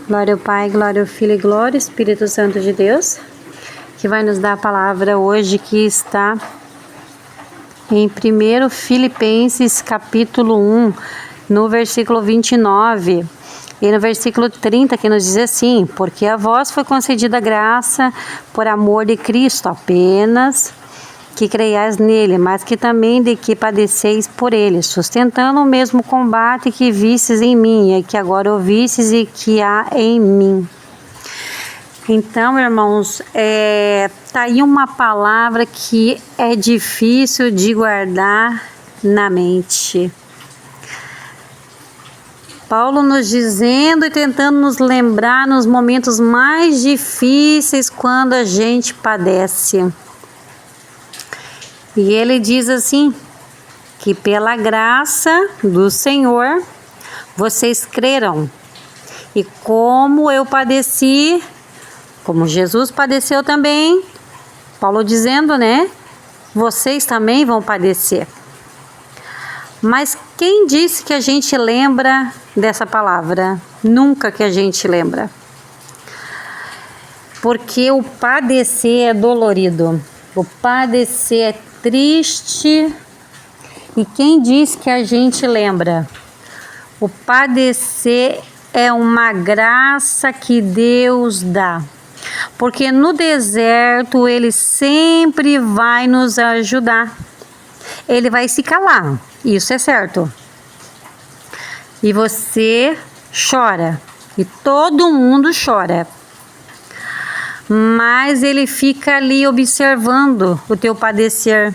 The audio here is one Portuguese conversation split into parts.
Glória ao Pai, glória ao Filho e glória ao Espírito Santo de Deus, que vai nos dar a palavra hoje, que está em 1 Filipenses capítulo 1, no versículo 29, e no versículo 30, que nos diz assim: porque a vós foi concedida graça por amor de Cristo, apenas que creiais nele, mas que também de que padeceis por ele, sustentando o mesmo combate que vistes em mim, e que agora ouvistes e que há em mim. Então, irmãos, tá aí uma palavra que é difícil de guardar na mente. Paulo nos dizendo e tentando nos lembrar nos momentos mais difíceis, quando a gente padece. E ele diz assim, que pela graça do Senhor vocês creram. E como eu padeci, como Jesus padeceu também, Paulo dizendo, né? Vocês também vão padecer. Mas quem disse que a gente lembra dessa palavra? Nunca que a gente lembra. Porque o padecer é dolorido. O padecer é triste. E quem diz que a gente lembra? O padecer é uma graça que Deus dá. Porque no deserto Ele sempre vai nos ajudar. Ele vai se calar, isso é certo. E você chora, e todo mundo chora. Mas Ele fica ali observando o teu padecer.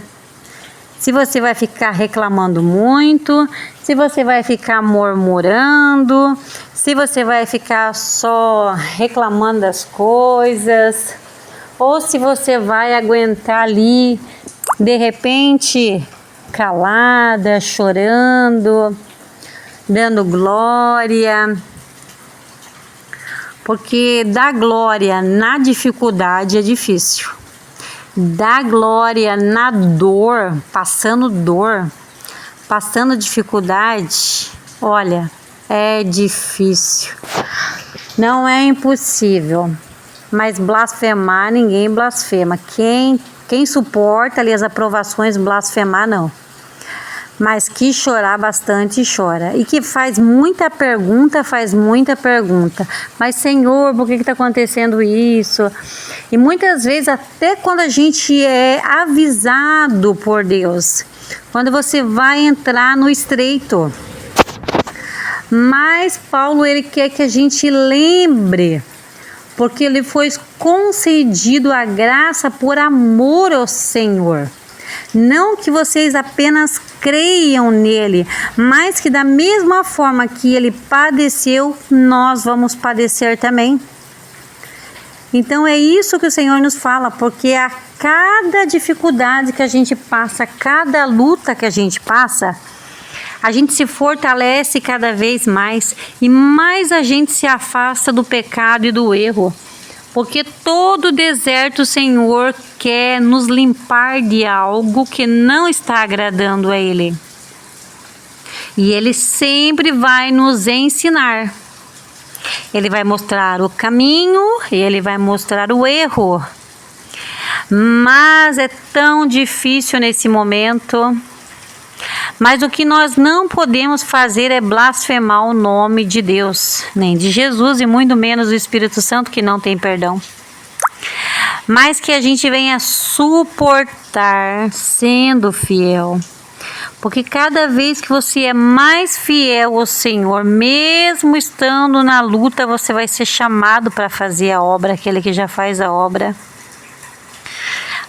Se você vai ficar reclamando muito, se você vai ficar murmurando, se você vai ficar só reclamando das coisas, ou se você vai aguentar ali, de repente, calada, chorando, dando glória. Porque dar glória na dificuldade é difícil. Dar glória na dor, passando dificuldade, olha, é difícil. Não é impossível, mas blasfemar ninguém blasfema. Quem suporta ali as aprovações, blasfemar não. Mas que chorar bastante, chora. E que faz muita pergunta. Mas, Senhor, por que está acontecendo isso? E muitas vezes, até quando a gente é avisado por Deus, quando você vai entrar no estreito. Mas Paulo, ele quer que a gente lembre, porque ele foi concedido a graça por amor ao Senhor. Não que vocês apenas creiam nele, mas que da mesma forma que ele padeceu, nós vamos padecer também. Então é isso que o Senhor nos fala, porque a cada dificuldade que a gente passa, a cada luta que a gente passa, a gente se fortalece cada vez mais e mais a gente se afasta do pecado e do erro. Porque todo deserto o Senhor quer nos limpar de algo que não está agradando a Ele. E Ele sempre vai nos ensinar. Ele vai mostrar o caminho, Ele vai mostrar o erro. Mas é tão difícil nesse momento. Mas o que nós não podemos fazer é blasfemar o nome de Deus, nem de Jesus e muito menos do Espírito Santo, que não tem perdão. Mas que a gente venha suportar sendo fiel. Porque cada vez que você é mais fiel ao Senhor, mesmo estando na luta, você vai ser chamado para fazer a obra, aquele que já faz a obra.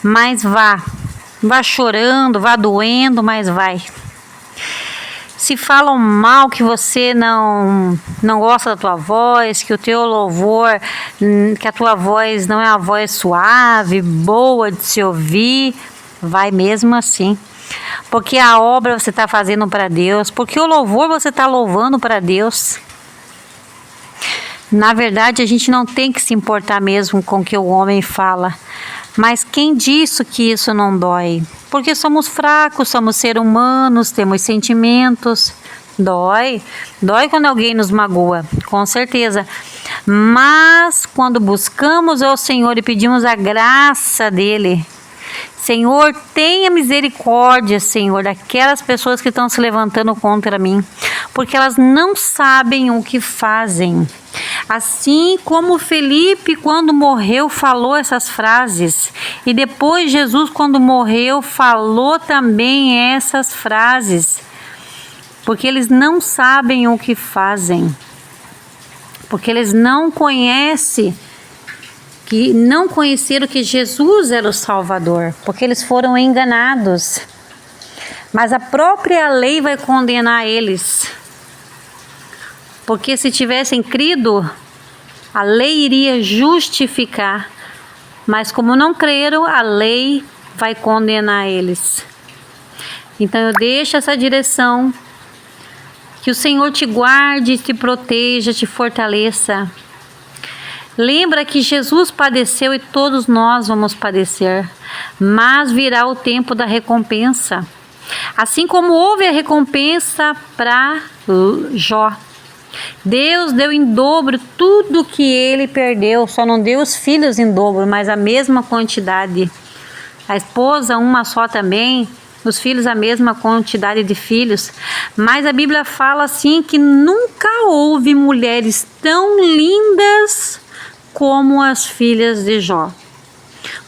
Mas vá chorando, vá doendo, mas vai. Se falam mal, que você não gosta da tua voz, que o teu louvor, que a tua voz não é uma voz suave, boa de se ouvir, vai mesmo assim. Porque a obra você está fazendo para Deus, porque o louvor você está louvando para Deus. Na verdade, a gente não tem que se importar mesmo com o que o homem fala. Mas quem disse que isso não dói? Porque somos fracos, somos seres humanos, temos sentimentos. Dói quando alguém nos magoa, com certeza. Mas quando buscamos ao Senhor e pedimos a graça dele, Senhor, tenha misericórdia, Senhor, daquelas pessoas que estão se levantando contra mim, porque elas não sabem o que fazem. Assim como Felipe, quando morreu, falou essas frases, e depois Jesus, quando morreu, falou também essas frases, porque eles não sabem o que fazem, porque eles não conhecem, que não conheceram que Jesus era o Salvador, porque eles foram enganados. Mas a própria lei vai condenar eles, porque se tivessem crido, a lei iria justificar, mas como não creram, a lei vai condenar eles. Então eu deixo essa direção, que o Senhor te guarde, te proteja, te fortaleça. Lembra que Jesus padeceu e todos nós vamos padecer, mas virá o tempo da recompensa. Assim como houve a recompensa para Jó. Deus deu em dobro tudo que ele perdeu, só não deu os filhos em dobro, mas a mesma quantidade. A esposa, uma só também, os filhos, a mesma quantidade de filhos. Mas a Bíblia fala assim que nunca houve mulheres tão lindas como as filhas de Jó.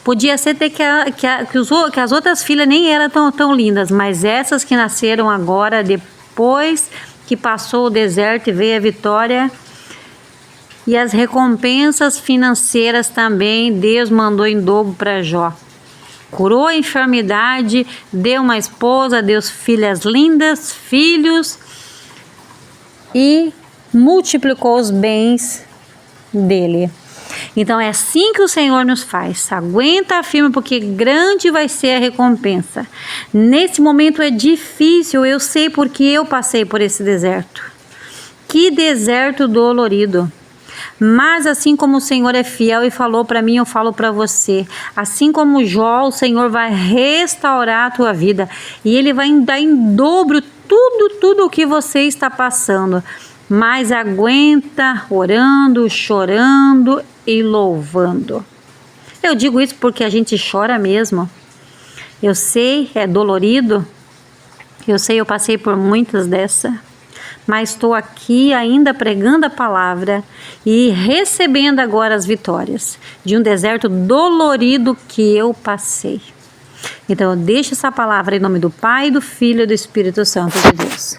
Podia ser até que as outras filhas nem eram tão lindas, mas essas que nasceram agora, depois que passou o deserto e veio a vitória, e as recompensas financeiras também, Deus mandou em dobro para Jó. Curou a enfermidade, deu uma esposa, deu filhas lindas, filhos, e multiplicou os bens dele. Então é assim que o Senhor nos faz. Aguenta firme, porque grande vai ser a recompensa. Nesse momento é difícil, eu sei, porque eu passei por esse deserto. Que deserto dolorido. Mas assim como o Senhor é fiel e falou para mim, eu falo para você. Assim como Jó, o Senhor vai restaurar a tua vida. E Ele vai dar em dobro tudo o que você está passando. Mas aguenta orando, chorando e louvando. Eu digo isso porque a gente chora mesmo. Eu sei, é dolorido. Eu sei, eu passei por muitas dessas. Mas estou aqui ainda pregando a palavra e recebendo agora as vitórias de um deserto dolorido que eu passei. Então eu deixo essa palavra em nome do Pai, do Filho e do Espírito Santo de Deus.